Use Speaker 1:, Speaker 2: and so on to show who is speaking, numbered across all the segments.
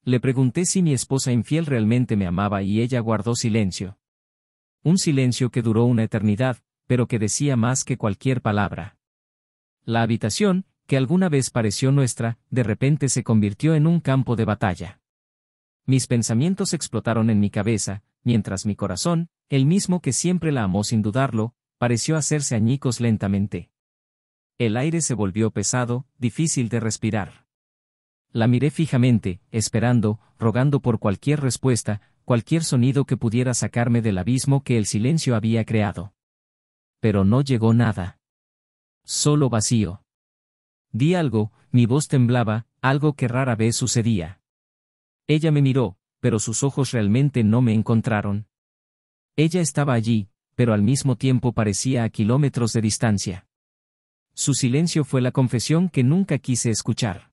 Speaker 1: Le pregunté si mi esposa infiel realmente me amaba y ella guardó silencio. Un silencio que duró una eternidad, pero que decía más que cualquier palabra. La habitación, que alguna vez pareció nuestra, de repente se convirtió en un campo de batalla. Mis pensamientos explotaron en mi cabeza, mientras mi corazón, el mismo que siempre la amó sin dudarlo, pareció hacerse añicos lentamente. El aire se volvió pesado, difícil de respirar. La miré fijamente, esperando, rogando por cualquier respuesta, cualquier sonido que pudiera sacarme del abismo que el silencio había creado. Pero no llegó nada. Solo vacío. Di algo, mi voz temblaba, algo que rara vez sucedía. Ella me miró, pero sus ojos realmente no me encontraron. Ella estaba allí, pero al mismo tiempo parecía a kilómetros de distancia. Su silencio fue la confesión que nunca quise escuchar.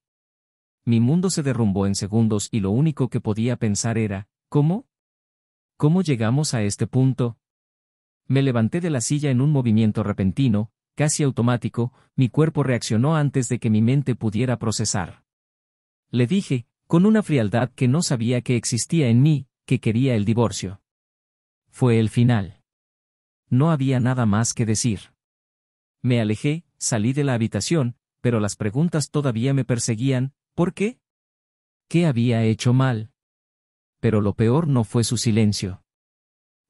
Speaker 1: Mi mundo se derrumbó en segundos y lo único que podía pensar era, ¿cómo? ¿Cómo llegamos a este punto? Me levanté de la silla en un movimiento repentino, casi automático, mi cuerpo reaccionó antes de que mi mente pudiera procesar. Le dije, con una frialdad que no sabía que existía en mí, que quería el divorcio. Fue el final. No había nada más que decir. Me alejé, salí de la habitación, pero las preguntas todavía me perseguían. ¿Por qué? ¿Qué había hecho mal? Pero lo peor no fue su silencio.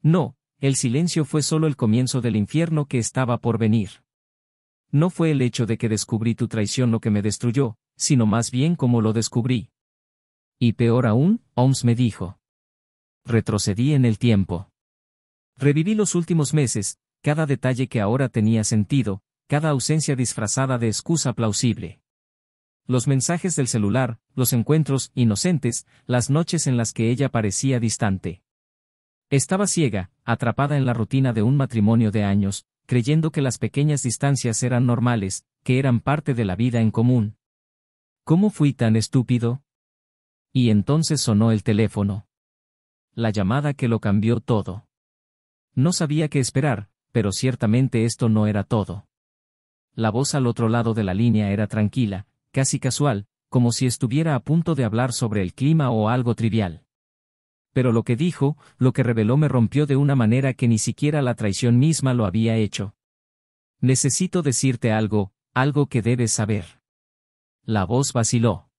Speaker 1: No, el silencio fue solo el comienzo del infierno que estaba por venir. No fue el hecho de que descubrí tu traición lo que me destruyó, sino más bien cómo lo descubrí. Y peor aún, Holmes me dijo. Retrocedí en el tiempo. Reviví los últimos meses, cada detalle que ahora tenía sentido, cada ausencia disfrazada de excusa plausible. Los mensajes del celular, los encuentros inocentes, las noches en las que ella parecía distante. Estaba ciega, atrapada en la rutina de un matrimonio de años, creyendo que las pequeñas distancias eran normales, que eran parte de la vida en común. ¿Cómo fui tan estúpido? Y entonces sonó el teléfono. La llamada que lo cambió todo. No sabía qué esperar, pero ciertamente esto no era todo. La voz al otro lado de la línea era tranquila, casi casual, como si estuviera a punto de hablar sobre el clima o algo trivial. Pero lo que dijo, lo que reveló me rompió de una manera que ni siquiera la traición misma lo había hecho. Necesito decirte algo, algo que debes saber. La voz vaciló.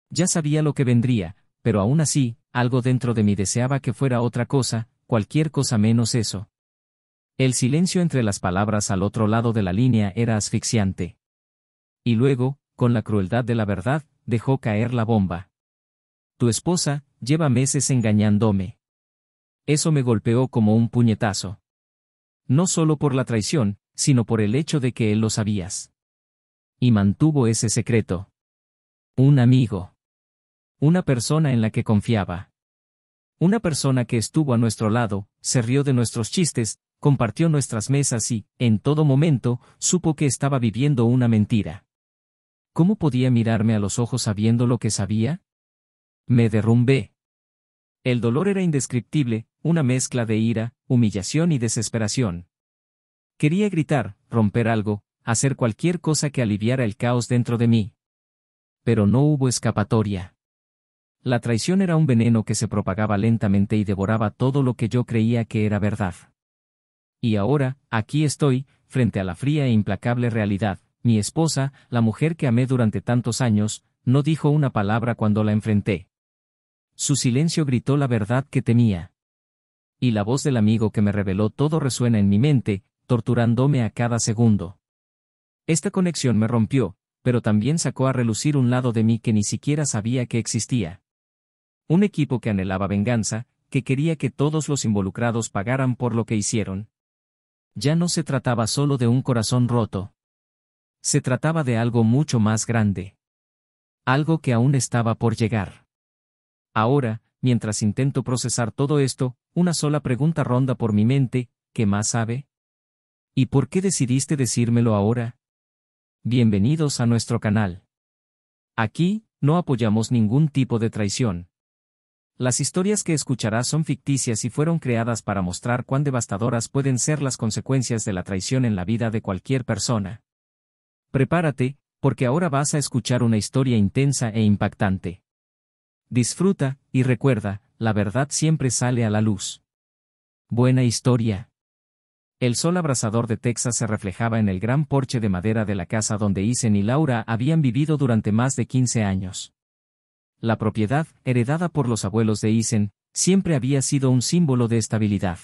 Speaker 1: Ya sabía lo que vendría, pero aún así, algo dentro de mí deseaba que fuera otra cosa, cualquier cosa menos eso. El silencio entre las palabras al otro lado de la línea era asfixiante. Y luego, con la crueldad de la verdad, dejó caer la bomba. Tu esposa, lleva meses engañándome. Eso me golpeó como un puñetazo. No solo por la traición, sino por el hecho de que él lo sabías. Y mantuvo ese secreto. Un amigo. Una persona en la que confiaba. Una persona que estuvo a nuestro lado, se rió de nuestros chistes, compartió nuestras mesas y, en todo momento, supo que estaba viviendo una mentira. ¿Cómo podía mirarme a los ojos sabiendo lo que sabía? Me derrumbé. El dolor era indescriptible, una mezcla de ira, humillación y desesperación. Quería gritar, romper algo, hacer cualquier cosa que aliviara el caos dentro de mí. Pero no hubo escapatoria. La traición era un veneno que se propagaba lentamente y devoraba todo lo que yo creía que era verdad. Y ahora, aquí estoy, frente a la fría e implacable realidad. Mi esposa, la mujer que amé durante tantos años, no dijo una palabra cuando la enfrenté. Su silencio gritó la verdad que temía. Y la voz del amigo que me reveló todo resuena en mi mente, torturándome a cada segundo. Esta conexión me rompió, pero también sacó a relucir un lado de mí que ni siquiera sabía que existía. Un equipo que anhelaba venganza, que quería que todos los involucrados pagaran por lo que hicieron. Ya no se trataba solo de un corazón roto. Se trataba de algo mucho más grande. Algo que aún estaba por llegar. Ahora, mientras intento procesar todo esto, una sola pregunta ronda por mi mente, ¿qué más sabe? ¿Y por qué decidiste decírmelo ahora? Bienvenidos a nuestro canal. Aquí, no apoyamos ningún tipo de traición. Las historias que escucharás son ficticias y fueron creadas para mostrar cuán devastadoras pueden ser las consecuencias de la traición en la vida de cualquier persona. Prepárate, porque ahora vas a escuchar una historia intensa e impactante. Disfruta, y recuerda, la verdad siempre sale a la luz. Buena historia. El sol abrasador de Texas se reflejaba en el gran porche de madera de la casa donde Isen y Laura habían vivido durante más de 15 años. La propiedad, heredada por los abuelos de Isen, siempre había sido un símbolo de estabilidad.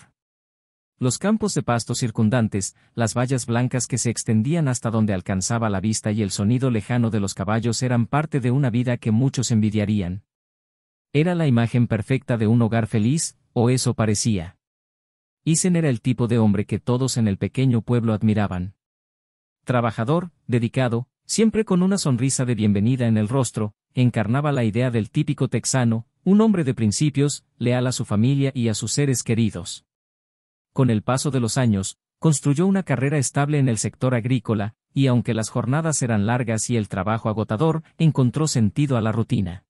Speaker 1: Los campos de pasto circundantes, las vallas blancas que se extendían hasta donde alcanzaba la vista y el sonido lejano de los caballos eran parte de una vida que muchos envidiarían. Era la imagen perfecta de un hogar feliz, o eso parecía. Isen era el tipo de hombre que todos en el pequeño pueblo admiraban. Trabajador, dedicado, siempre con una sonrisa de bienvenida en el rostro, encarnaba la idea del típico texano, un hombre de principios, leal a su familia y a sus seres queridos. Con el paso de los años, construyó una carrera estable en el sector agrícola, y aunque las jornadas eran largas y el trabajo agotador, encontró sentido a la rutina.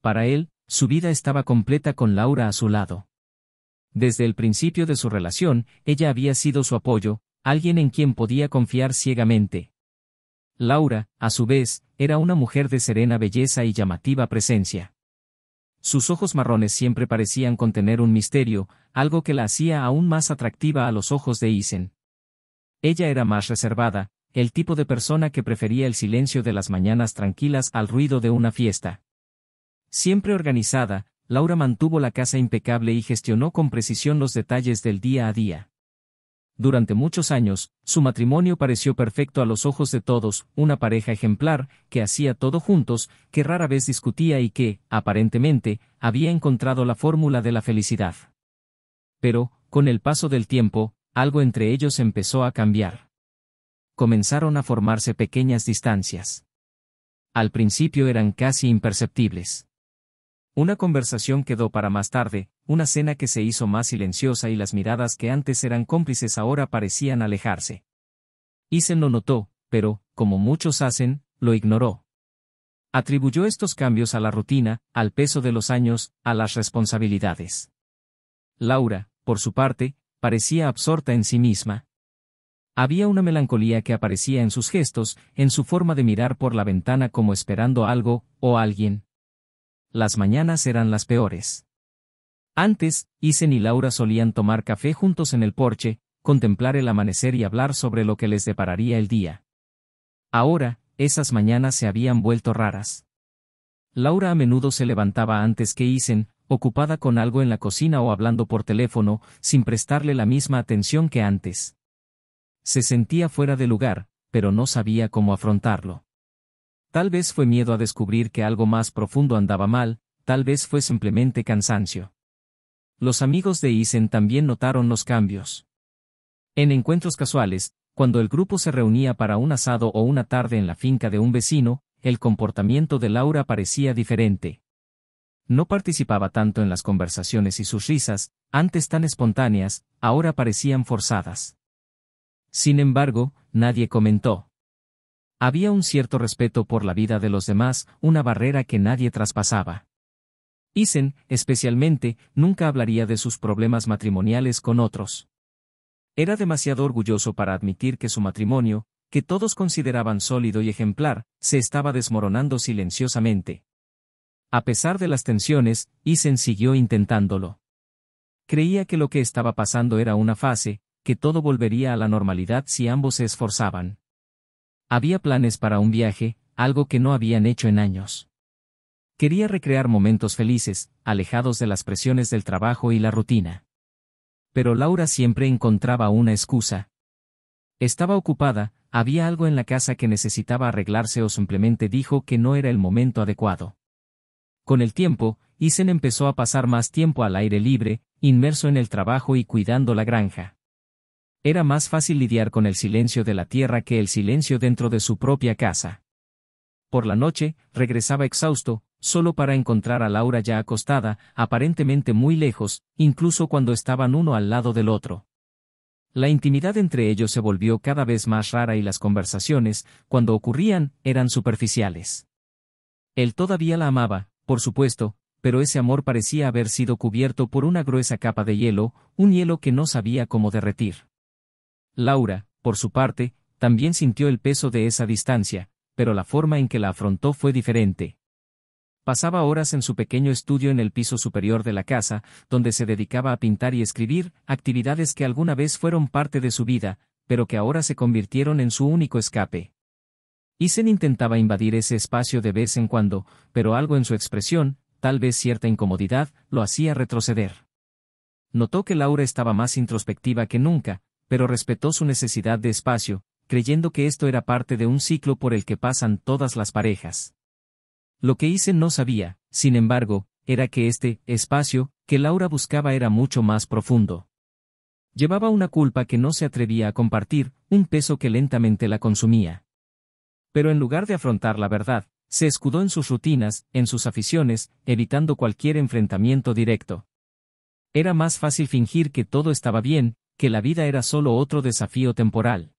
Speaker 1: Para él, su vida estaba completa con Laura a su lado. Desde el principio de su relación, ella había sido su apoyo, alguien en quien podía confiar ciegamente. Laura, a su vez, era una mujer de serena belleza y llamativa presencia. Sus ojos marrones siempre parecían contener un misterio, algo que la hacía aún más atractiva a los ojos de Isen. Ella era más reservada, el tipo de persona que prefería el silencio de las mañanas tranquilas al ruido de una fiesta. Siempre organizada, Laura mantuvo la casa impecable y gestionó con precisión los detalles del día a día. Durante muchos años, su matrimonio pareció perfecto a los ojos de todos, una pareja ejemplar, que hacía todo juntos, que rara vez discutía y que, aparentemente, había encontrado la fórmula de la felicidad. Pero, con el paso del tiempo, algo entre ellos empezó a cambiar. Comenzaron a formarse pequeñas distancias. Al principio eran casi imperceptibles. Una conversación quedó para más tarde, una cena que se hizo más silenciosa y las miradas que antes eran cómplices ahora parecían alejarse. Isen lo notó, pero, como muchos hacen, lo ignoró. Atribuyó estos cambios a la rutina, al peso de los años, a las responsabilidades. Laura, por su parte, parecía absorta en sí misma. Había una melancolía que aparecía en sus gestos, en su forma de mirar por la ventana como esperando algo, o alguien. Las mañanas eran las peores. Antes, Isen y Laura solían tomar café juntos en el porche, contemplar el amanecer y hablar sobre lo que les depararía el día. Ahora, esas mañanas se habían vuelto raras. Laura a menudo se levantaba antes que Isen, ocupada con algo en la cocina o hablando por teléfono, sin prestarle la misma atención que antes. Se sentía fuera de lugar, pero no sabía cómo afrontarlo. Tal vez fue miedo a descubrir que algo más profundo andaba mal, tal vez fue simplemente cansancio. Los amigos de Isen también notaron los cambios. En encuentros casuales, cuando el grupo se reunía para un asado o una tarde en la finca de un vecino, el comportamiento de Laura parecía diferente. No participaba tanto en las conversaciones y sus risas, antes tan espontáneas, ahora parecían forzadas. Sin embargo, nadie comentó. Había un cierto respeto por la vida de los demás, una barrera que nadie traspasaba. Isen, especialmente, nunca hablaría de sus problemas matrimoniales con otros. Era demasiado orgulloso para admitir que su matrimonio, que todos consideraban sólido y ejemplar, se estaba desmoronando silenciosamente. A pesar de las tensiones, Isen siguió intentándolo. Creía que lo que estaba pasando era una fase, que todo volvería a la normalidad si ambos se esforzaban. Había planes para un viaje, algo que no habían hecho en años. Quería recrear momentos felices, alejados de las presiones del trabajo y la rutina. Pero Laura siempre encontraba una excusa. Estaba ocupada, había algo en la casa que necesitaba arreglarse o simplemente dijo que no era el momento adecuado. Con el tiempo, Isen empezó a pasar más tiempo al aire libre, inmerso en el trabajo y cuidando la granja. Era más fácil lidiar con el silencio de la tierra que el silencio dentro de su propia casa. Por la noche, regresaba exhausto, solo para encontrar a Laura ya acostada, aparentemente muy lejos, incluso cuando estaban uno al lado del otro. La intimidad entre ellos se volvió cada vez más rara y las conversaciones, cuando ocurrían, eran superficiales. Él todavía la amaba, por supuesto, pero ese amor parecía haber sido cubierto por una gruesa capa de hielo, un hielo que no sabía cómo derretir. Laura, por su parte, también sintió el peso de esa distancia, pero la forma en que la afrontó fue diferente. Pasaba horas en su pequeño estudio en el piso superior de la casa, donde se dedicaba a pintar y escribir, actividades que alguna vez fueron parte de su vida, pero que ahora se convirtieron en su único escape. Isen intentaba invadir ese espacio de vez en cuando, pero algo en su expresión, tal vez cierta incomodidad, lo hacía retroceder. Notó que Laura estaba más introspectiva que nunca, pero respetó su necesidad de espacio, creyendo que esto era parte de un ciclo por el que pasan todas las parejas. Lo que Isen no sabía, sin embargo, era que este espacio que Laura buscaba era mucho más profundo. Llevaba una culpa que no se atrevía a compartir, un peso que lentamente la consumía. Pero en lugar de afrontar la verdad, se escudó en sus rutinas, en sus aficiones, evitando cualquier enfrentamiento directo. Era más fácil fingir que todo estaba bien, que la vida era solo otro desafío temporal.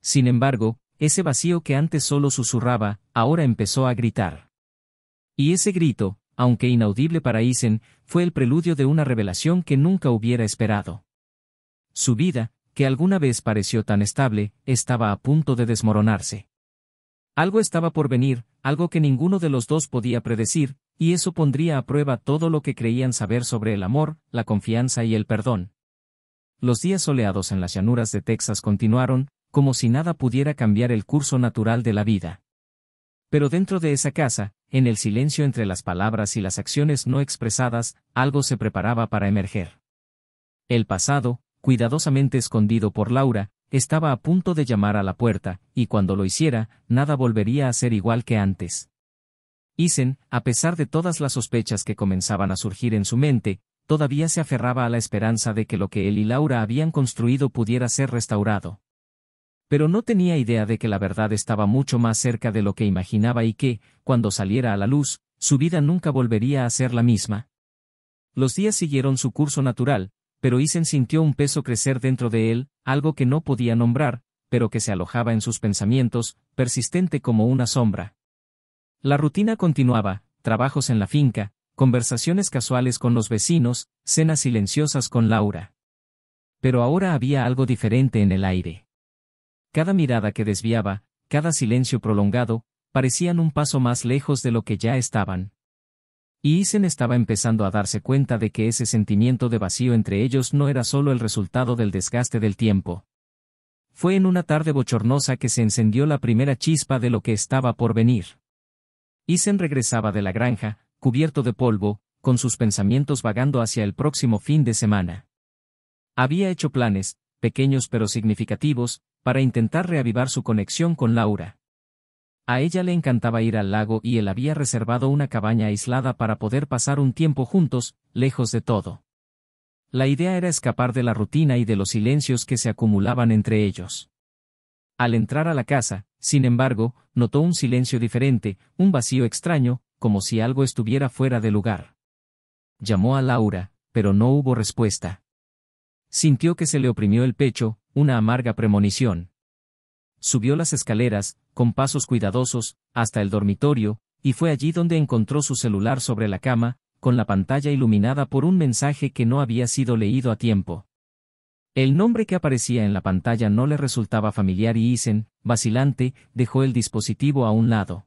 Speaker 1: Sin embargo, ese vacío que antes solo susurraba, ahora empezó a gritar. Y ese grito, aunque inaudible para Isen, fue el preludio de una revelación que nunca hubiera esperado. Su vida, que alguna vez pareció tan estable, estaba a punto de desmoronarse. Algo estaba por venir, algo que ninguno de los dos podía predecir, y eso pondría a prueba todo lo que creían saber sobre el amor, la confianza y el perdón. Los días soleados en las llanuras de Texas continuaron, como si nada pudiera cambiar el curso natural de la vida. Pero dentro de esa casa, en el silencio entre las palabras y las acciones no expresadas, algo se preparaba para emerger. El pasado, cuidadosamente escondido por Laura, estaba a punto de llamar a la puerta, y cuando lo hiciera, nada volvería a ser igual que antes. Isen, a pesar de todas las sospechas que comenzaban a surgir en su mente, todavía se aferraba a la esperanza de que lo que él y Laura habían construido pudiera ser restaurado. Pero no tenía idea de que la verdad estaba mucho más cerca de lo que imaginaba y que, cuando saliera a la luz, su vida nunca volvería a ser la misma. Los días siguieron su curso natural, pero Isen sintió un peso crecer dentro de él, algo que no podía nombrar, pero que se alojaba en sus pensamientos, persistente como una sombra. La rutina continuaba, trabajos en la finca, conversaciones casuales con los vecinos, cenas silenciosas con Laura. Pero ahora había algo diferente en el aire. Cada mirada que desviaba, cada silencio prolongado, parecían un paso más lejos de lo que ya estaban. Y Isen estaba empezando a darse cuenta de que ese sentimiento de vacío entre ellos no era solo el resultado del desgaste del tiempo. Fue en una tarde bochornosa que se encendió la primera chispa de lo que estaba por venir. Isen regresaba de la granja, cubierto de polvo, con sus pensamientos vagando hacia el próximo fin de semana. Había hecho planes, pequeños pero significativos, para intentar reavivar su conexión con Laura. A ella le encantaba ir al lago y él había reservado una cabaña aislada para poder pasar un tiempo juntos, lejos de todo. La idea era escapar de la rutina y de los silencios que se acumulaban entre ellos. Al entrar a la casa, sin embargo, notó un silencio diferente, un vacío extraño, como si algo estuviera fuera de lugar. Llamó a Laura, pero no hubo respuesta. Sintió que se le oprimió el pecho, una amarga premonición. Subió las escaleras, con pasos cuidadosos, hasta el dormitorio, y fue allí donde encontró su celular sobre la cama, con la pantalla iluminada por un mensaje que no había sido leído a tiempo. El nombre que aparecía en la pantalla no le resultaba familiar y Isen, vacilante, dejó el dispositivo a un lado.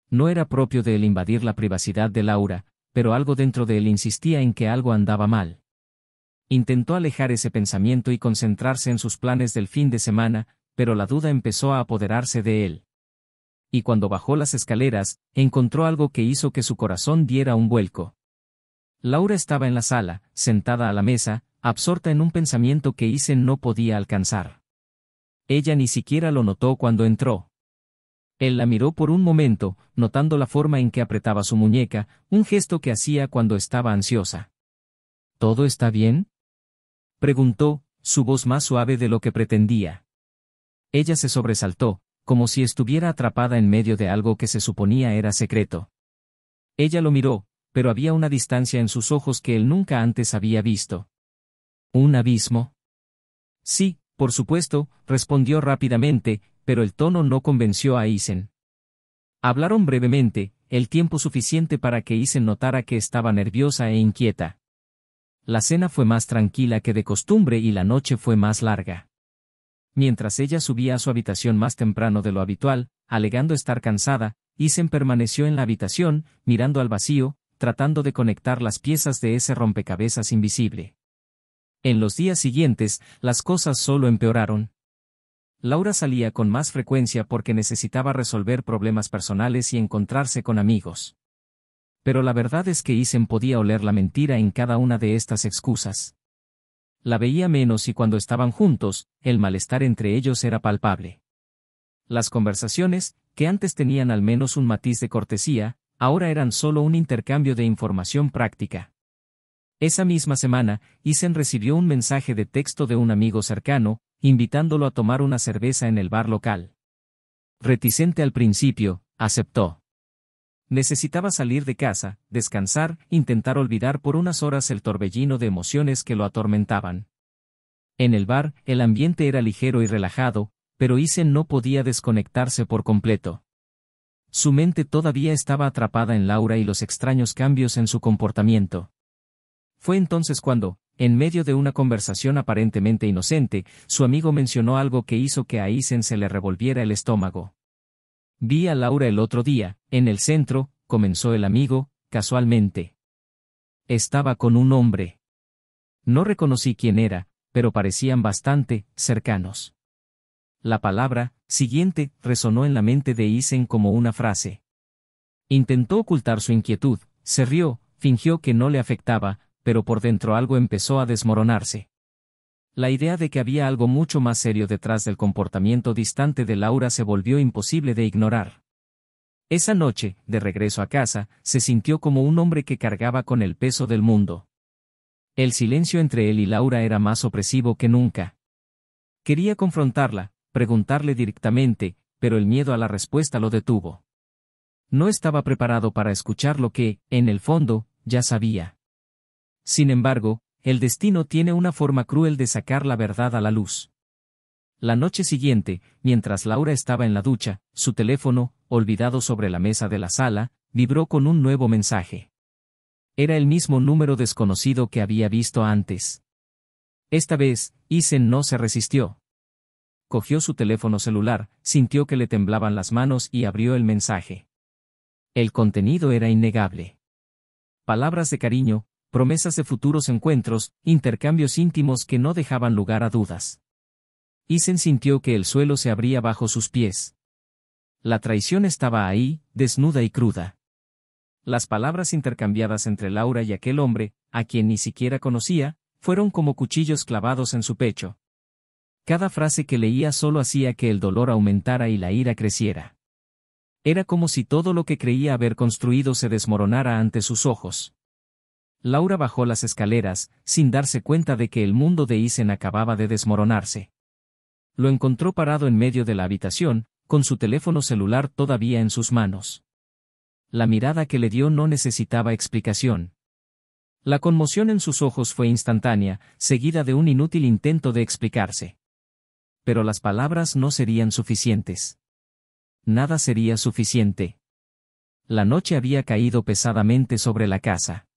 Speaker 1: No era propio de él invadir la privacidad de Laura, pero algo dentro de él insistía en que algo andaba mal. Intentó alejar ese pensamiento y concentrarse en sus planes del fin de semana, pero la duda empezó a apoderarse de él. Y cuando bajó las escaleras, encontró algo que hizo que su corazón diera un vuelco. Laura estaba en la sala, sentada a la mesa, absorta en un pensamiento que Isen no podía alcanzar. Ella ni siquiera lo notó cuando entró. Él la miró por un momento, notando la forma en que apretaba su muñeca, un gesto que hacía cuando estaba ansiosa. ¿Todo está bien?, preguntó, su voz más suave de lo que pretendía. Ella se sobresaltó, como si estuviera atrapada en medio de algo que se suponía era secreto. Ella lo miró, pero había una distancia en sus ojos que él nunca antes había visto. ¿Un abismo? Sí, por supuesto, respondió rápidamente, pero el tono no convenció a Isen. Hablaron brevemente, el tiempo suficiente para que Isen notara que estaba nerviosa e inquieta. La cena fue más tranquila que de costumbre y la noche fue más larga. Mientras ella subía a su habitación más temprano de lo habitual, alegando estar cansada, Isen permaneció en la habitación, mirando al vacío, tratando de conectar las piezas de ese rompecabezas invisible. En los días siguientes, las cosas solo empeoraron. Laura salía con más frecuencia porque necesitaba resolver problemas personales y encontrarse con amigos. Pero la verdad es que Isen podía oler la mentira en cada una de estas excusas. La veía menos y cuando estaban juntos, el malestar entre ellos era palpable. Las conversaciones, que antes tenían al menos un matiz de cortesía, ahora eran solo un intercambio de información práctica. Esa misma semana, Isen recibió un mensaje de texto de un amigo cercano, invitándolo a tomar una cerveza en el bar local. Reticente al principio, aceptó. Necesitaba salir de casa, descansar, intentar olvidar por unas horas el torbellino de emociones que lo atormentaban. En el bar, el ambiente era ligero y relajado, pero Isen no podía desconectarse por completo. Su mente todavía estaba atrapada en Laura y los extraños cambios en su comportamiento. Fue entonces cuando, en medio de una conversación aparentemente inocente, su amigo mencionó algo que hizo que a Isen se le revolviera el estómago. Vi a Laura el otro día, en el centro, comenzó el amigo, casualmente. Estaba con un hombre. No reconocí quién era, pero parecían bastante cercanos. La palabra siguiente resonó en la mente de Isen como una frase. Intentó ocultar su inquietud, se rió, fingió que no le afectaba, pero por dentro algo empezó a desmoronarse. La idea de que había algo mucho más serio detrás del comportamiento distante de Laura se volvió imposible de ignorar. Esa noche, de regreso a casa, se sintió como un hombre que cargaba con el peso del mundo. El silencio entre él y Laura era más opresivo que nunca. Quería confrontarla, preguntarle directamente, pero el miedo a la respuesta lo detuvo. No estaba preparado para escuchar lo que, en el fondo, ya sabía. Sin embargo, el destino tiene una forma cruel de sacar la verdad a la luz. La noche siguiente, mientras Laura estaba en la ducha, su teléfono, olvidado sobre la mesa de la sala, vibró con un nuevo mensaje. Era el mismo número desconocido que había visto antes. Esta vez, Isen no se resistió. Cogió su teléfono celular, sintió que le temblaban las manos y abrió el mensaje. El contenido era innegable. Palabras de cariño, promesas de futuros encuentros, intercambios íntimos que no dejaban lugar a dudas. Isen sintió que el suelo se abría bajo sus pies. La traición estaba ahí, desnuda y cruda. Las palabras intercambiadas entre Laura y aquel hombre, a quien ni siquiera conocía, fueron como cuchillos clavados en su pecho. Cada frase que leía solo hacía que el dolor aumentara y la ira creciera. Era como si todo lo que creía haber construido se desmoronara ante sus ojos. Laura bajó las escaleras, sin darse cuenta de que el mundo de Isen acababa de desmoronarse. Lo encontró parado en medio de la habitación, con su teléfono celular todavía en sus manos. La mirada que le dio no necesitaba explicación. La conmoción en sus ojos fue instantánea, seguida de un inútil intento de explicarse. Pero las palabras no serían suficientes. Nada sería suficiente. La noche había caído pesadamente sobre la casa.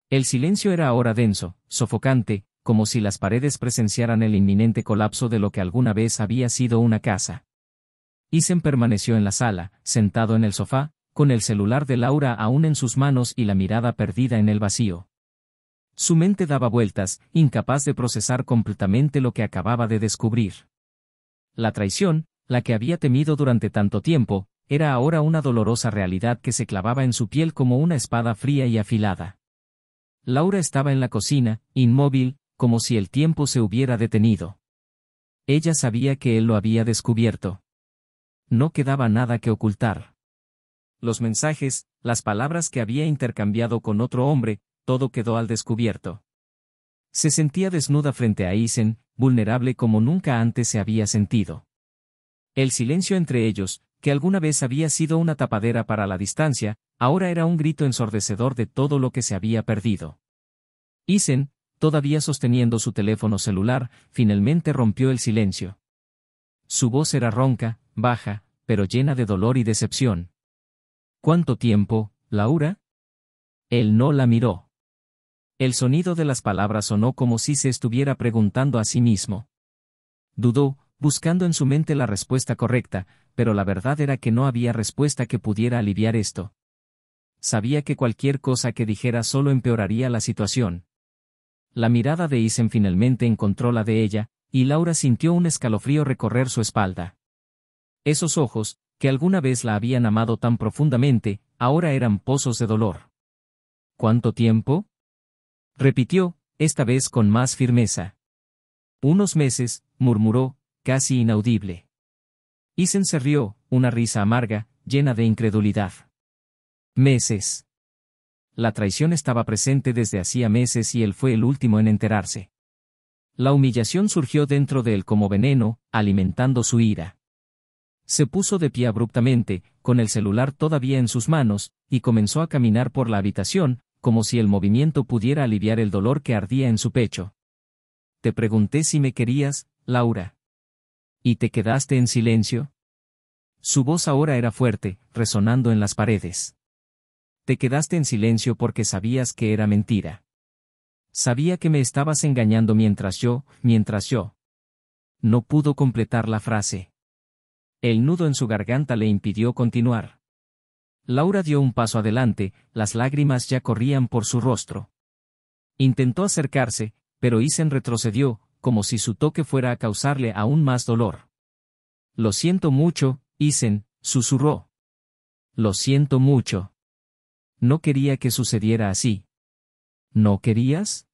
Speaker 1: El silencio era ahora denso, sofocante, como si las paredes presenciaran el inminente colapso de lo que alguna vez había sido una casa. Isen permaneció en la sala, sentado en el sofá, con el celular de Laura aún en sus manos y la mirada perdida en el vacío. Su mente daba vueltas, incapaz de procesar completamente lo que acababa de descubrir. La traición, la que había temido durante tanto tiempo, era ahora una dolorosa realidad que se clavaba en su piel como una espada fría y afilada. Laura estaba en la cocina, inmóvil, como si el tiempo se hubiera detenido. Ella sabía que él lo había descubierto. No quedaba nada que ocultar. Los mensajes, las palabras que había intercambiado con otro hombre, todo quedó al descubierto. Se sentía desnuda frente a Isen, vulnerable como nunca antes se había sentido. El silencio entre ellos, que alguna vez había sido una tapadera para la distancia, ahora era un grito ensordecedor de todo lo que se había perdido. Isen, todavía sosteniendo su teléfono celular, finalmente rompió el silencio. Su voz era ronca, baja, pero llena de dolor y decepción. ¿Cuánto tiempo, Laura? Él no la miró. El sonido de las palabras sonó como si se estuviera preguntando a sí mismo. Dudó, buscando en su mente la respuesta correcta, pero la verdad era que no había respuesta que pudiera aliviar esto. Sabía que cualquier cosa que dijera solo empeoraría la situación. La mirada de Isen finalmente encontró la de ella, y Laura sintió un escalofrío recorrer su espalda. Esos ojos, que alguna vez la habían amado tan profundamente, ahora eran pozos de dolor. ¿Cuánto tiempo? Repitió, esta vez con más firmeza. Unos meses, murmuró, casi inaudible. Isen se rió, una risa amarga, llena de incredulidad. Meses. La traición estaba presente desde hacía meses y él fue el último en enterarse. La humillación surgió dentro de él como veneno, alimentando su ira. Se puso de pie abruptamente, con el celular todavía en sus manos, y comenzó a caminar por la habitación, como si el movimiento pudiera aliviar el dolor que ardía en su pecho. Te pregunté si me querías, Laura. ¿Y te quedaste en silencio? Su voz ahora era fuerte, resonando en las paredes. Te quedaste en silencio porque sabías que era mentira. Sabía que me estabas engañando mientras yo. No pudo completar la frase. El nudo en su garganta le impidió continuar. Laura dio un paso adelante, las lágrimas ya corrían por su rostro. Intentó acercarse, pero Isen retrocedió, como si su toque fuera a causarle aún más dolor. Lo siento mucho, Isen, susurró. Lo siento mucho. No quería que sucediera así. ¿No querías?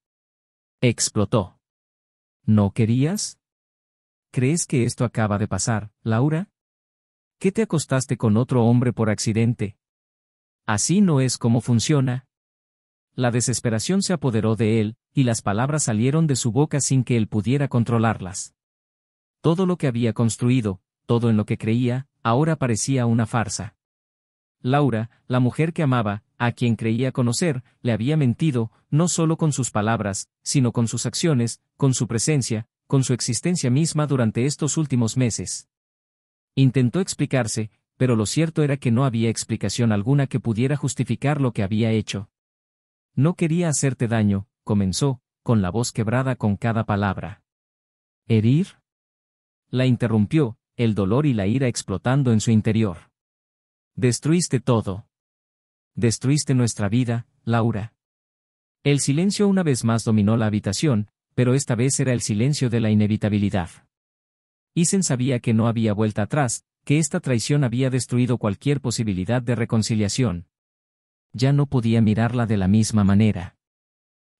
Speaker 1: Explotó. ¿No querías? ¿Crees que esto acaba de pasar, Laura? ¿Qué te acostaste con otro hombre por accidente? Así no es como funciona. La desesperación se apoderó de él, y las palabras salieron de su boca sin que él pudiera controlarlas. Todo lo que había construido, todo en lo que creía, ahora parecía una farsa. Laura, la mujer que amaba, a quien creía conocer, le había mentido, no solo con sus palabras, sino con sus acciones, con su presencia, con su existencia misma durante estos últimos meses. Intentó explicarse, pero lo cierto era que no había explicación alguna que pudiera justificar lo que había hecho. No quería hacerte daño, comenzó, con la voz quebrada con cada palabra. ¿Herir? La interrumpió, el dolor y la ira explotando en su interior. Destruiste todo. Destruiste nuestra vida, Laura. El silencio una vez más dominó la habitación, pero esta vez era el silencio de la inevitabilidad. Isen sabía que no había vuelta atrás, que esta traición había destruido cualquier posibilidad de reconciliación. Ya no podía mirarla de la misma manera.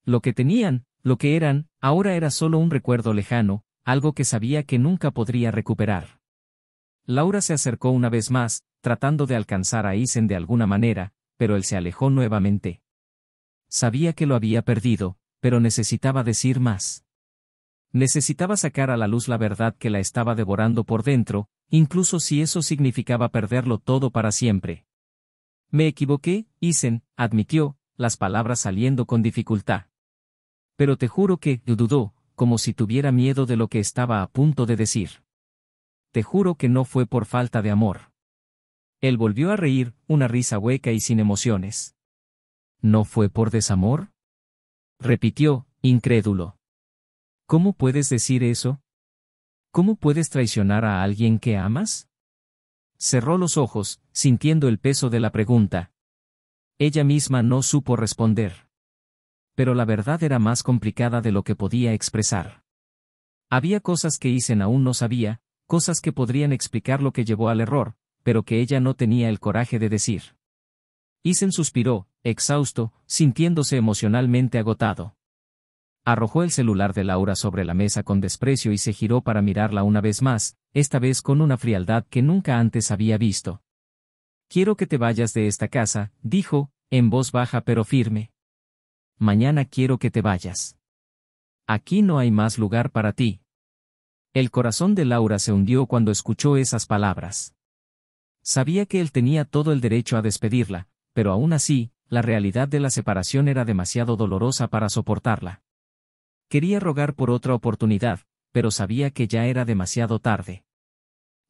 Speaker 1: Lo que tenían, lo que eran, ahora era solo un recuerdo lejano, algo que sabía que nunca podría recuperar. Laura se acercó una vez más, tratando de alcanzar a Isen de alguna manera, pero él se alejó nuevamente. Sabía que lo había perdido, pero necesitaba decir más. Necesitaba sacar a la luz la verdad que la estaba devorando por dentro, incluso si eso significaba perderlo todo para siempre. Me equivoqué, Isen, admitió, las palabras saliendo con dificultad. Pero te juro que, dudó, como si tuviera miedo de lo que estaba a punto de decir. Te juro que no fue por falta de amor. Él volvió a reír, una risa hueca y sin emociones. ¿No fue por desamor? Repitió, incrédulo. ¿Cómo puedes decir eso? ¿Cómo puedes traicionar a alguien que amas? Cerró los ojos, sintiendo el peso de la pregunta. Ella misma no supo responder. Pero la verdad era más complicada de lo que podía expresar. Había cosas que Isen aún no sabía, cosas que podrían explicar lo que llevó al error, pero que ella no tenía el coraje de decir. Isen suspiró, exhausto, sintiéndose emocionalmente agotado. Arrojó el celular de Laura sobre la mesa con desprecio y se giró para mirarla una vez más, esta vez con una frialdad que nunca antes había visto. Quiero que te vayas de esta casa, dijo, en voz baja pero firme. Mañana quiero que te vayas. Aquí no hay más lugar para ti. El corazón de Laura se hundió cuando escuchó esas palabras. Sabía que él tenía todo el derecho a despedirla, pero aún así, la realidad de la separación era demasiado dolorosa para soportarla. Quería rogar por otra oportunidad, pero sabía que ya era demasiado tarde.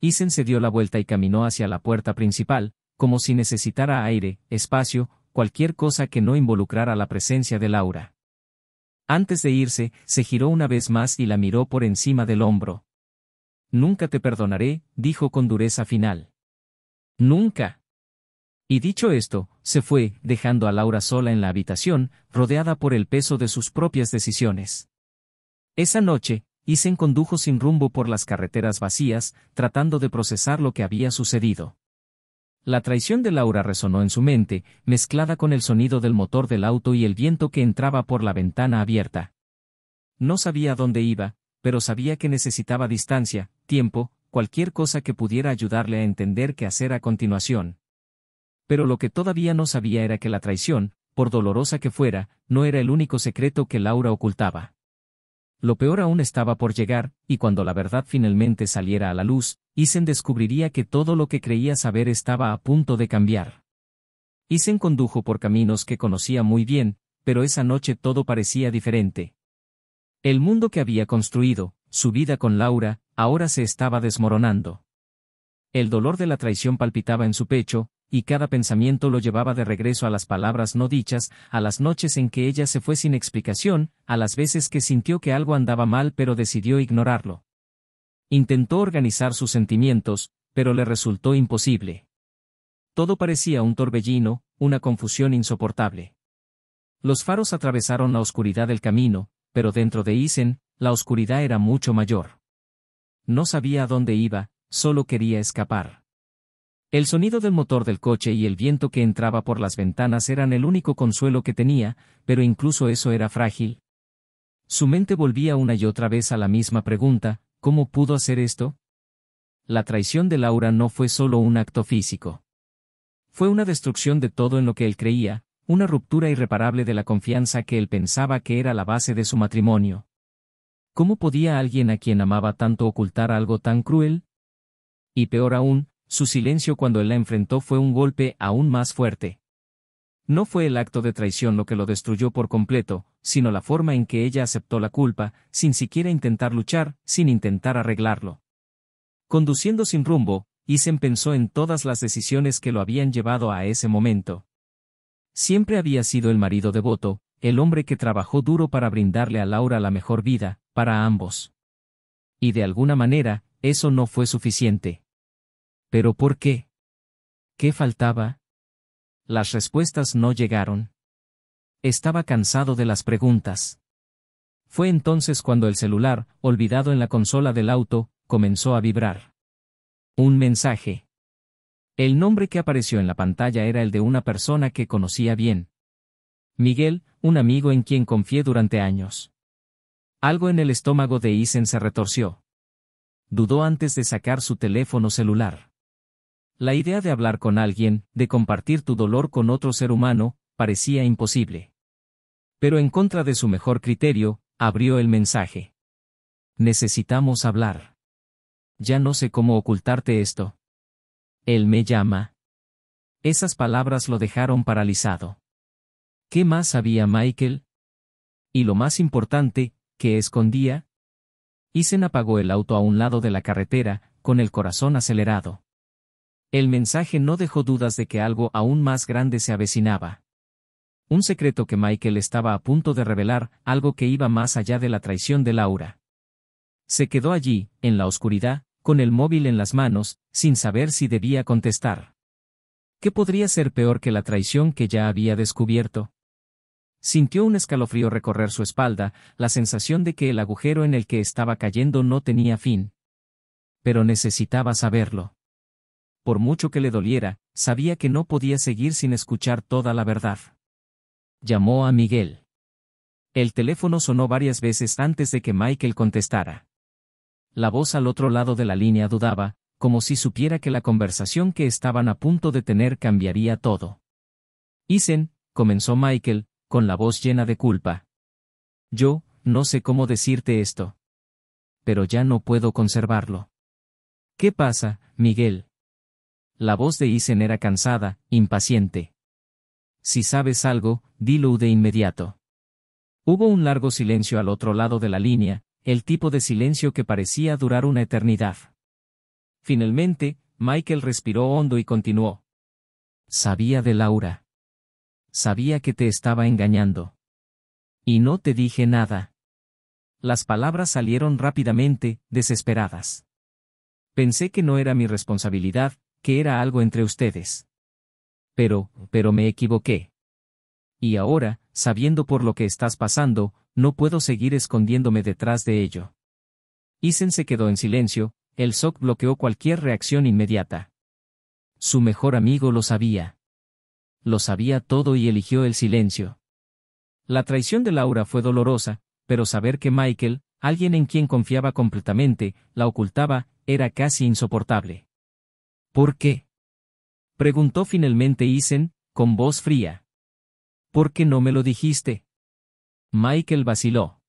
Speaker 1: Isen se dio la vuelta y caminó hacia la puerta principal, como si necesitara aire, espacio, cualquier cosa que no involucrara la presencia de Laura. Antes de irse, se giró una vez más y la miró por encima del hombro. Nunca te perdonaré, dijo con dureza final. Nunca. Y dicho esto, se fue, dejando a Laura sola en la habitación, rodeada por el peso de sus propias decisiones. Esa noche, Isen condujo sin rumbo por las carreteras vacías, tratando de procesar lo que había sucedido. La traición de Laura resonó en su mente, mezclada con el sonido del motor del auto y el viento que entraba por la ventana abierta. No sabía a dónde iba, pero sabía que necesitaba distancia, tiempo, cualquier cosa que pudiera ayudarle a entender qué hacer a continuación. Pero lo que todavía no sabía era que la traición, por dolorosa que fuera, no era el único secreto que Laura ocultaba. Lo peor aún estaba por llegar, y cuando la verdad finalmente saliera a la luz, Isen descubriría que todo lo que creía saber estaba a punto de cambiar. Isen condujo por caminos que conocía muy bien, pero esa noche todo parecía diferente. El mundo que había construido, su vida con Laura, ahora se estaba desmoronando. El dolor de la traición palpitaba en su pecho, y cada pensamiento lo llevaba de regreso a las palabras no dichas, a las noches en que ella se fue sin explicación, a las veces que sintió que algo andaba mal pero decidió ignorarlo. Intentó organizar sus sentimientos, pero le resultó imposible. Todo parecía un torbellino, una confusión insoportable. Los faros atravesaron la oscuridad del camino, pero dentro de Isen, la oscuridad era mucho mayor. No sabía a dónde iba, solo quería escapar. El sonido del motor del coche y el viento que entraba por las ventanas eran el único consuelo que tenía, pero incluso eso era frágil. Su mente volvía una y otra vez a la misma pregunta: ¿cómo pudo hacer esto? La traición de Laura no fue solo un acto físico. Fue una destrucción de todo en lo que él creía, una ruptura irreparable de la confianza que él pensaba que era la base de su matrimonio. ¿Cómo podía alguien a quien amaba tanto ocultar algo tan cruel? Y peor aún, su silencio cuando él la enfrentó fue un golpe aún más fuerte. No fue el acto de traición lo que lo destruyó por completo, sino la forma en que ella aceptó la culpa, sin siquiera intentar luchar, sin intentar arreglarlo. Conduciendo sin rumbo, Isen pensó en todas las decisiones que lo habían llevado a ese momento. Siempre había sido el marido devoto, el hombre que trabajó duro para brindarle a Laura la mejor vida, para ambos. Y de alguna manera, eso no fue suficiente. ¿Pero por qué? ¿Qué faltaba? Las respuestas no llegaron. Estaba cansado de las preguntas. Fue entonces cuando el celular, olvidado en la consola del auto, comenzó a vibrar. Un mensaje. El nombre que apareció en la pantalla era el de una persona que conocía bien. Miguel, un amigo en quien confié durante años. Algo en el estómago de Isen se retorció. Dudó antes de sacar su teléfono celular. La idea de hablar con alguien, de compartir tu dolor con otro ser humano, parecía imposible. Pero en contra de su mejor criterio, abrió el mensaje. Necesitamos hablar. Ya no sé cómo ocultarte esto. Él me llama. Esas palabras lo dejaron paralizado. ¿Qué más sabía Michael? Y lo más importante, ¿qué escondía? Isen apagó el auto a un lado de la carretera, con el corazón acelerado. El mensaje no dejó dudas de que algo aún más grande se avecinaba. Un secreto que Michael estaba a punto de revelar, algo que iba más allá de la traición de Laura. Se quedó allí, en la oscuridad, con el móvil en las manos, sin saber si debía contestar. ¿Qué podría ser peor que la traición que ya había descubierto? Sintió un escalofrío recorrer su espalda, la sensación de que el agujero en el que estaba cayendo no tenía fin. Pero necesitaba saberlo. Por mucho que le doliera, sabía que no podía seguir sin escuchar toda la verdad. Llamó a Miguel. El teléfono sonó varias veces antes de que Michael contestara. La voz al otro lado de la línea dudaba, como si supiera que la conversación que estaban a punto de tener cambiaría todo. Isen, comenzó Michael, con la voz llena de culpa. Yo, no sé cómo decirte esto. Pero ya no puedo conservarlo. ¿Qué pasa, Miguel? La voz de Isen era cansada, impaciente. Si sabes algo, dilo de inmediato. Hubo un largo silencio al otro lado de la línea, el tipo de silencio que parecía durar una eternidad. Finalmente, Michael respiró hondo y continuó. Sabía de Laura. Sabía que te estaba engañando. Y no te dije nada. Las palabras salieron rápidamente, desesperadas. Pensé que no era mi responsabilidad, que era algo entre ustedes. Pero me equivoqué. Y ahora, sabiendo por lo que estás pasando, no puedo seguir escondiéndome detrás de ello. Isen se quedó en silencio, el shock bloqueó cualquier reacción inmediata. Su mejor amigo lo sabía. Lo sabía todo y eligió el silencio. La traición de Laura fue dolorosa, pero saber que Michael, alguien en quien confiaba completamente, la ocultaba, era casi insoportable. ¿Por qué? Preguntó finalmente Isen, con voz fría. ¿Por qué no me lo dijiste? Michael vaciló.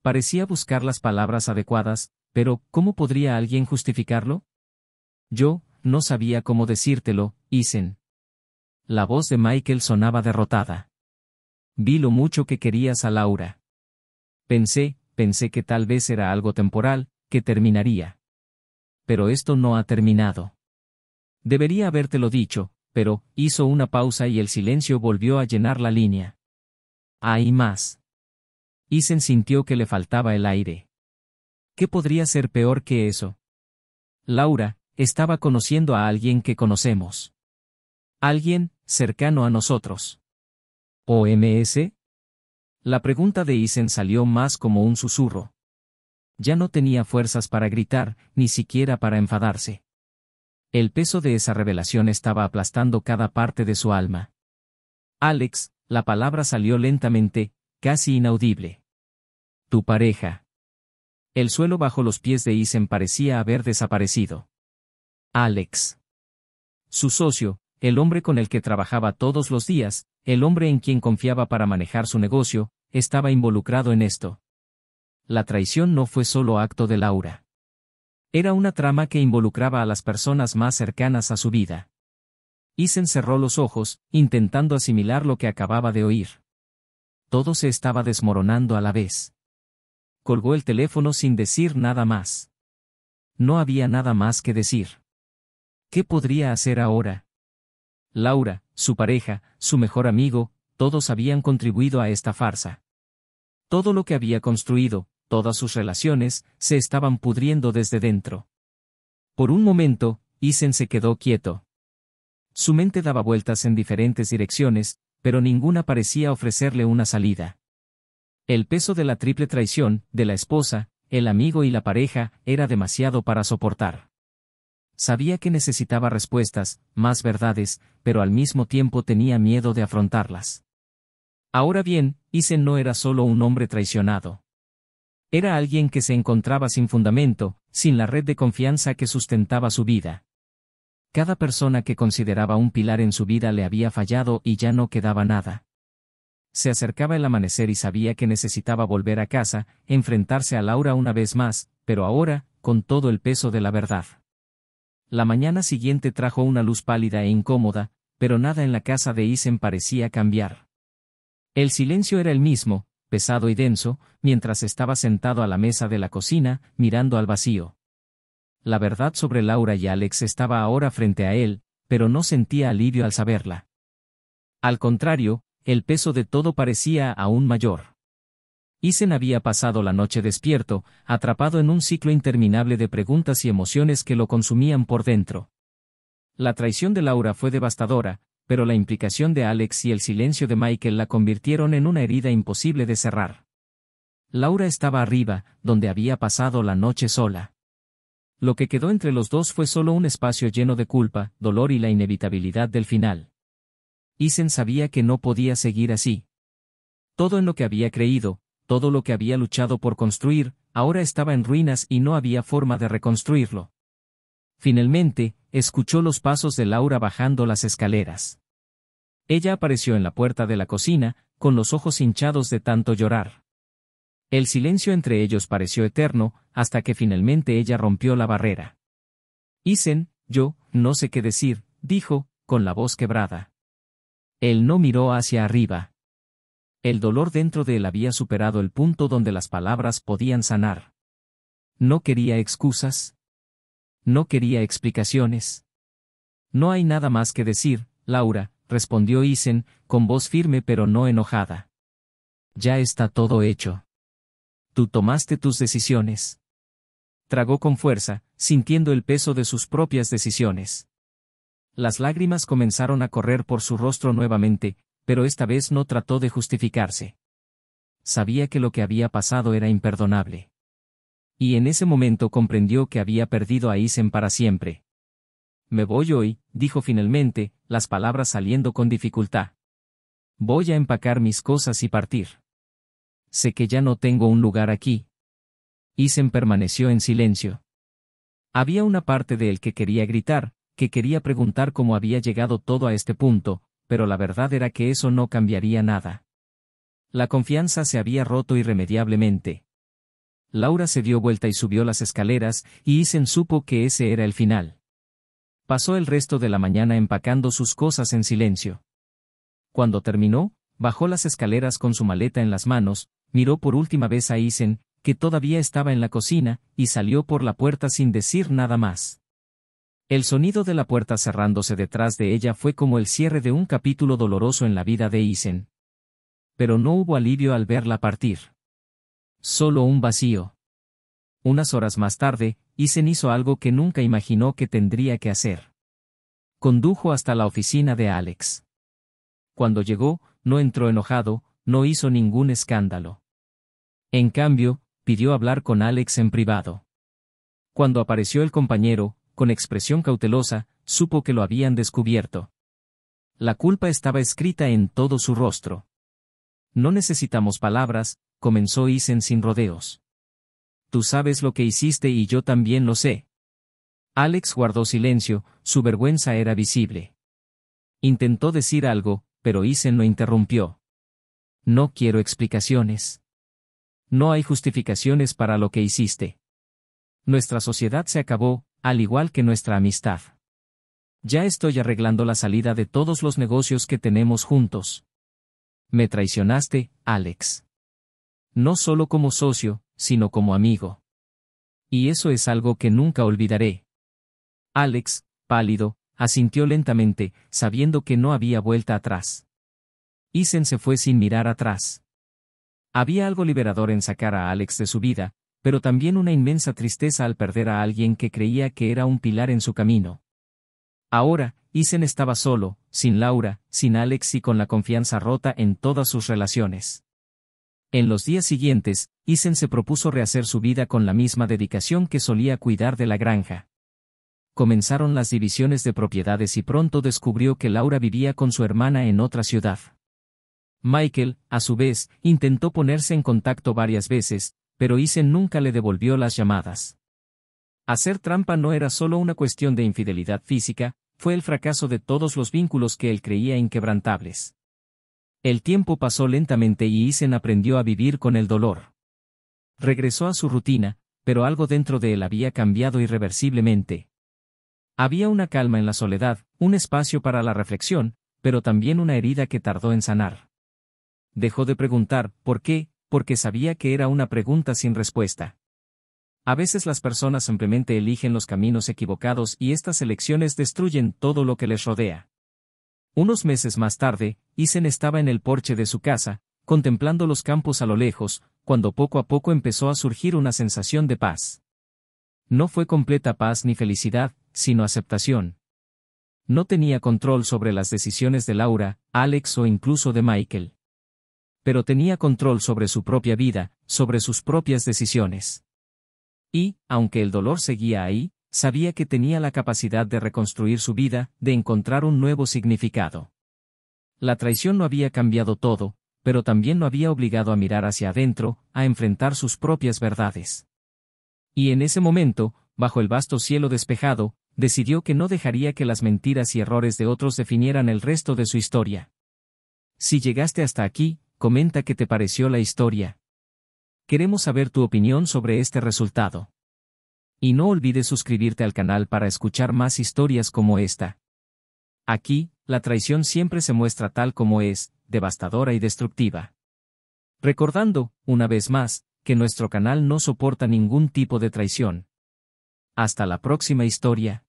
Speaker 1: Parecía buscar las palabras adecuadas, pero ¿cómo podría alguien justificarlo? Yo, no sabía cómo decírtelo, Isen. La voz de Michael sonaba derrotada. Vi lo mucho que querías a Laura. Pensé que tal vez era algo temporal, que terminaría. Pero esto no ha terminado. Debería habértelo dicho, pero, hizo una pausa y el silencio volvió a llenar la línea. Hay más. Isen sintió que le faltaba el aire. ¿Qué podría ser peor que eso? Laura, estaba conociendo a alguien que conocemos. Alguien, cercano a nosotros. ¿OMS? La pregunta de Isen salió más como un susurro. Ya no tenía fuerzas para gritar, ni siquiera para enfadarse. El peso de esa revelación estaba aplastando cada parte de su alma. Alex, la palabra salió lentamente, casi inaudible. Tu pareja. El suelo bajo los pies de Isen parecía haber desaparecido. Alex. Su socio, el hombre con el que trabajaba todos los días, el hombre en quien confiaba para manejar su negocio, estaba involucrado en esto. La traición no fue solo acto de Laura. Era una trama que involucraba a las personas más cercanas a su vida. Isen cerró los ojos, intentando asimilar lo que acababa de oír. Todo se estaba desmoronando a la vez. Colgó el teléfono sin decir nada más. No había nada más que decir. ¿Qué podría hacer ahora? Laura, su pareja, su mejor amigo, todos habían contribuido a esta farsa. Todo lo que había construido, todas sus relaciones, se estaban pudriendo desde dentro. Por un momento, Isen se quedó quieto. Su mente daba vueltas en diferentes direcciones, pero ninguna parecía ofrecerle una salida. El peso de la triple traición, de la esposa, el amigo y la pareja, era demasiado para soportar. Sabía que necesitaba respuestas, más verdades, pero al mismo tiempo tenía miedo de afrontarlas. Ahora bien, Isen no era solo un hombre traicionado. Era alguien que se encontraba sin fundamento, sin la red de confianza que sustentaba su vida. Cada persona que consideraba un pilar en su vida le había fallado y ya no quedaba nada. Se acercaba el amanecer y sabía que necesitaba volver a casa, enfrentarse a Laura una vez más, pero ahora, con todo el peso de la verdad. La mañana siguiente trajo una luz pálida e incómoda, pero nada en la casa de Isen parecía cambiar. El silencio era el mismo, pesado y denso, mientras estaba sentado a la mesa de la cocina, mirando al vacío. La verdad sobre Laura y Alex estaba ahora frente a él, pero no sentía alivio al saberla. Al contrario, el peso de todo parecía aún mayor. Isen había pasado la noche despierto, atrapado en un ciclo interminable de preguntas y emociones que lo consumían por dentro. La traición de Laura fue devastadora, pero la implicación de Alex y el silencio de Michael la convirtieron en una herida imposible de cerrar. Laura estaba arriba, donde había pasado la noche sola. Lo que quedó entre los dos fue solo un espacio lleno de culpa, dolor y la inevitabilidad del final. Isen sabía que no podía seguir así. Todo en lo que había creído, todo lo que había luchado por construir, ahora estaba en ruinas y no había forma de reconstruirlo. Finalmente, escuchó los pasos de Laura bajando las escaleras. Ella apareció en la puerta de la cocina, con los ojos hinchados de tanto llorar. El silencio entre ellos pareció eterno, hasta que finalmente ella rompió la barrera. Isen, yo, no sé qué decir, dijo, con la voz quebrada. Él no miró hacia arriba. El dolor dentro de él había superado el punto donde las palabras podían sanar. No quería excusas. No quería explicaciones. No hay nada más que decir, Laura, respondió Isen, con voz firme pero no enojada. Ya está todo hecho. Tú tomaste tus decisiones. Tragó con fuerza, sintiendo el peso de sus propias decisiones. Las lágrimas comenzaron a correr por su rostro nuevamente, pero esta vez no trató de justificarse. Sabía que lo que había pasado era imperdonable. Y en ese momento comprendió que había perdido a Isen para siempre. Me voy hoy, dijo finalmente, las palabras saliendo con dificultad. Voy a empacar mis cosas y partir. Sé que ya no tengo un lugar aquí. Isen permaneció en silencio. Había una parte de él que quería gritar, que quería preguntar cómo había llegado todo a este punto, pero la verdad era que eso no cambiaría nada. La confianza se había roto irremediablemente. Laura se dio vuelta y subió las escaleras, y Isen supo que ese era el final. Pasó el resto de la mañana empacando sus cosas en silencio. Cuando terminó, bajó las escaleras con su maleta en las manos, miró por última vez a Isen, que todavía estaba en la cocina, y salió por la puerta sin decir nada más. El sonido de la puerta cerrándose detrás de ella fue como el cierre de un capítulo doloroso en la vida de Isen. Pero no hubo alivio al verla partir. Solo un vacío. Unas horas más tarde, Isen hizo algo que nunca imaginó que tendría que hacer. Condujo hasta la oficina de Alex. Cuando llegó, no entró enojado, no hizo ningún escándalo. En cambio, pidió hablar con Alex en privado. Cuando apareció el compañero, con expresión cautelosa, supo que lo habían descubierto. La culpa estaba escrita en todo su rostro. No necesitamos palabras, comenzó Isen sin rodeos. Tú sabes lo que hiciste y yo también lo sé. Alex guardó silencio, su vergüenza era visible. Intentó decir algo, pero Isen lo interrumpió. No quiero explicaciones. No hay justificaciones para lo que hiciste. Nuestra sociedad se acabó, al igual que nuestra amistad. Ya estoy arreglando la salida de todos los negocios que tenemos juntos. Me traicionaste, Alex. No solo como socio, sino como amigo. Y eso es algo que nunca olvidaré. Alex, pálido, asintió lentamente, sabiendo que no había vuelta atrás. Isen se fue sin mirar atrás. Había algo liberador en sacar a Alex de su vida, pero también una inmensa tristeza al perder a alguien que creía que era un pilar en su camino. Ahora, Isen estaba solo, sin Laura, sin Alex y con la confianza rota en todas sus relaciones. En los días siguientes, Isen se propuso rehacer su vida con la misma dedicación que solía cuidar de la granja. Comenzaron las divisiones de propiedades y pronto descubrió que Laura vivía con su hermana en otra ciudad. Michael, a su vez, intentó ponerse en contacto varias veces, pero Isen nunca le devolvió las llamadas. Hacer trampa no era solo una cuestión de infidelidad física, fue el fracaso de todos los vínculos que él creía inquebrantables. El tiempo pasó lentamente y Isen aprendió a vivir con el dolor. Regresó a su rutina, pero algo dentro de él había cambiado irreversiblemente. Había una calma en la soledad, un espacio para la reflexión, pero también una herida que tardó en sanar. Dejó de preguntar, ¿por qué?, porque sabía que era una pregunta sin respuesta. A veces las personas simplemente eligen los caminos equivocados y estas elecciones destruyen todo lo que les rodea. Unos meses más tarde, Isen estaba en el porche de su casa, contemplando los campos a lo lejos, cuando poco a poco empezó a surgir una sensación de paz. No fue completa paz ni felicidad, sino aceptación. No tenía control sobre las decisiones de Laura, Alex o incluso de Michael. Pero tenía control sobre su propia vida, sobre sus propias decisiones. Y, aunque el dolor seguía ahí, sabía que tenía la capacidad de reconstruir su vida, de encontrar un nuevo significado. La traición no había cambiado todo, pero también lo había obligado a mirar hacia adentro, a enfrentar sus propias verdades. Y en ese momento, bajo el vasto cielo despejado, decidió que no dejaría que las mentiras y errores de otros definieran el resto de su historia. Si llegaste hasta aquí, comenta qué te pareció la historia. Queremos saber tu opinión sobre este resultado. Y no olvides suscribirte al canal para escuchar más historias como esta. Aquí, la traición siempre se muestra tal como es, devastadora y destructiva. Recordando, una vez más, que nuestro canal no soporta ningún tipo de traición. Hasta la próxima historia.